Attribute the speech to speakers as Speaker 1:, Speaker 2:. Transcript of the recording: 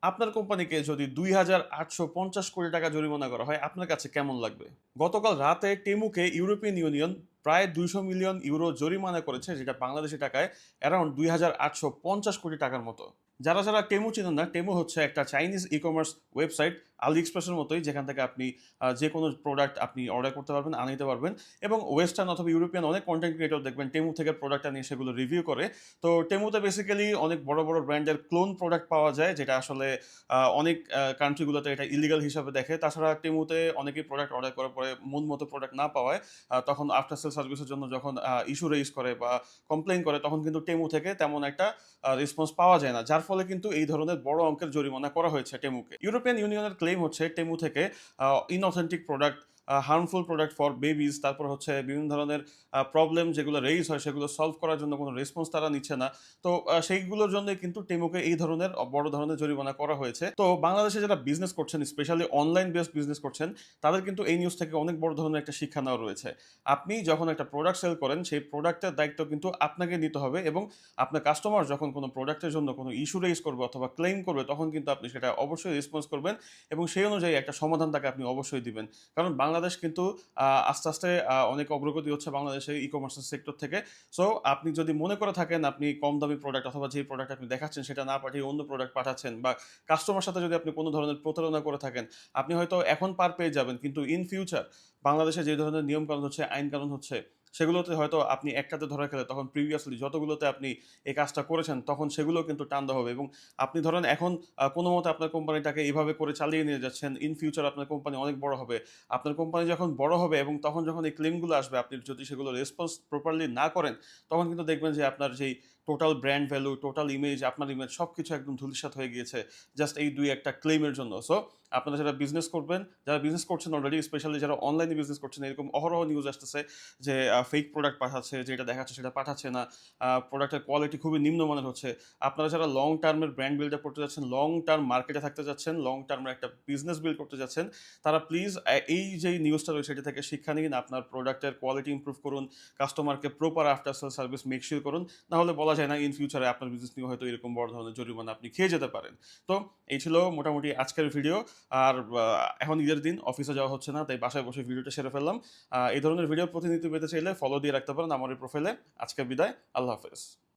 Speaker 1: আপনার কোম্পানিকে যদি ২,৮৫০ কোটি টাকা জরিমানা করা হয়, আপনার কাছে কেমন লাগবে? গতকাল রাতে টেমুকে ইউরোপিয়ান ইউনিয়ন প্রায় ২০০ মিলিয়ন ইউরো জরিমানা করেছে, যেটা বাংলাদেশী টাকায় অ্যারাউন্ড ২,৮৫০ কোটি টাকার মতো। যারা টেমু চিনেন না, টেমু হচ্ছে একটা চাইনিজ ই-কমার্স ওয়েবসাইট, আলি এক্সপ্রেসের মতোই, যেখান থেকে আপনি যেকোনো প্রোডাক্ট আপনি অর্ডার করতে পারবেন, আনিতে পারবেন। এবং ওয়েস্টার্ন অথবা ইউরোপিয়ান অনেক কনটেন্ট ক্রিয়েটর দেখবেন টেমু থেকে প্রোডাক্টটা নিয়ে সেগুলো রিভিউ করে। তো টেমুতে বেসিক্যালি অনেক বড় বড় ব্র্যান্ডের ক্লোন প্রোডাক্ট পাওয়া যায়, যেটা আসলে অনেক কান্ট্রিগুলোতে এটা ইলিগাল হিসাবে দেখে। তাছাড়া টেমুতে অনেকেই প্রোডাক্ট অর্ডার করার পরে মন মতো প্রোডাক্ট না পাওয়ায় তখন আফটার সেল সার্ভিসের জন্য যখন ইস্যু রেইজ করে বা কমপ্লেইন করে, তখন কিন্তু টেমু থেকে তেমন একটা রেসপন্স পাওয়া যায় না। যার ফলে কিন্তু এই ধরনের বড় অঙ্কের জরিমানা করা হয়েছে টেমুকে। ইউরোপিয়ান ইউনিয়নের ক্লেম হচ্ছে টেমু থেকে inauthentic product, harmful product for babies, তারপর হচ্ছে বিভিন্ন ধরনের প্রবলেম যেগুলো রেইজ হয় সেগুলো সলভ করার জন্য কোনো রেসপন্স তারা নিচ্ছে না। তো সেইগুলোর জন্যই কিন্তু টেমুকে এই ধরনের বড় ধরনের জরিমানা করা হয়েছে। তো বাংলাদেশে যারা বিজনেস করছেন, স্পেশালি অনলাইন বেসড বিজনেস করছেন, তাদের কিন্তু এই নিউজ থেকে অনেক বড় ধরনের একটা শিক্ষা নেওয়া রয়েছে। আপনি যখন একটা প্রোডাক্ট সেল করেন, সেই প্রোডাক্টের দায়িত্ব কিন্তু আপনাকে নিতে হবে, এবং আপনার কাস্টমার যখন কোনো প্রোডাক্টের জন্য কোনো ইস্যু রেইজ করবে অথবা ক্লেম করবে, তখন কিন্তু আপনি সেটা অবশ্যই রেসপন্স করবেন, এবং সেই অনুযায়ী একটা সমাধান তাকে আপনি অবশ্যই দিবেন। কারণ বাংলাদেশ কিন্তু আস্তে আস্তে অনেক অগ্রগতি হচ্ছে বাংলাদেশে ই-কমার্সের সেক্টর থেকে। সো আপনি যদি মনে করে থাকেন আপনি কম দামি প্রোডাক্ট অথবা যে প্রোডাক্ট আপনি দেখাচ্ছেন সেটা না পাঠিয়ে অন্য প্রোডাক্ট পাঠাচ্ছেন, বা কাস্টমার সাথে যদি আপনি কোনো ধরনের প্রতারণা করে থাকেন, আপনি হয়তো এখন পার পেয়ে যাবেন, কিন্তু ইন ফিউচার বাংলাদেশে যে ধরনের নিয়ম কানুন হচ্ছে, আইন কানুন হচ্ছে, সেগুলোতে হয়তো আপনি একটাতে ধরা খেলে তখন প্রিভিয়াসলি যতগুলোতে আপনি এই কাজটা করেছেন তখন সেগুলো কিন্তু টানতে হবে। এবং আপনি ধরেন এখন কোনো মতে আপনার কোম্পানিটাকে এভাবে করে চালিয়ে নিয়ে যাচ্ছেন, ইন ফিউচার আপনার কোম্পানি অনেক বড় হবে। আপনার কোম্পানি যখন বড় হবে এবং তখন যখন এই ক্লেমগুলো আসবে, আপনি যদি সেগুলো রেসপন্স প্রপারলি না করেন, তখন কিন্তু দেখবেন যে আপনার যেই total brand value, total image, আপনার ইমেজ সবকিছু একদম ধূলিসাৎ হয়ে গিয়েছে জাস্ট এই ২-১ টা ক্লেমের জন্য। সো আপনারা যারা বিজনেস করবেন, যারা বিজনেস করছেন অলরেডি, স্পেশালি যারা অনলাইনে বিজনেস করছেন, এরকম অহরহ নিউজ আসতেছে যে ফেক প্রোডাক্ট পাঠাচ্ছে, যেটা দেখাচ্ছে সেটা পাঠাচ্ছে না। প্রোডাক্টের কোয়ালিটি খুবই নিম্নমানের হচ্ছে। আপনারা যারা লং টার্মের ব্র্যান্ড বিল্ড আপ করতে যাচ্ছেন, লং টার্ম মার্কেটে থাকতে যাচ্ছেন, লং টার্মের একটা বিজনেস বিল্ড করতে যাচ্ছেন, তারা প্লিজ এই যে নিউজটা রয়েছে এটা থেকে শিক্ষা নিন। আপনার প্রোডাক্টের কোয়ালিটি ইমপ্রুভ করুন, কাস্টমারকে proper after sale service make sure করুন। না হলে বলা যায় না ইন ফিউচারে আপনার বিজনেস নিয়ে হয়তো এরকম বড় ধরনের জরিমানা আপনি খেয়ে যেতে পারেন। তো এই ছিল মোটামুটি আজকের ভিডিও। আর এখন ঈদের দিন, অফিসে যাওয়া হচ্ছে না, তাই বাসায় বসে ভিডিওটা সেরে ফেললাম। এই ধরনের ভিডিও প্রতিনিয়ত পেতে চাইলে ফলো দিয়ে রাখতে পারেন আমার এই প্রোফাইলে। আজকে বিদায়, আল্লাহ হাফেজ।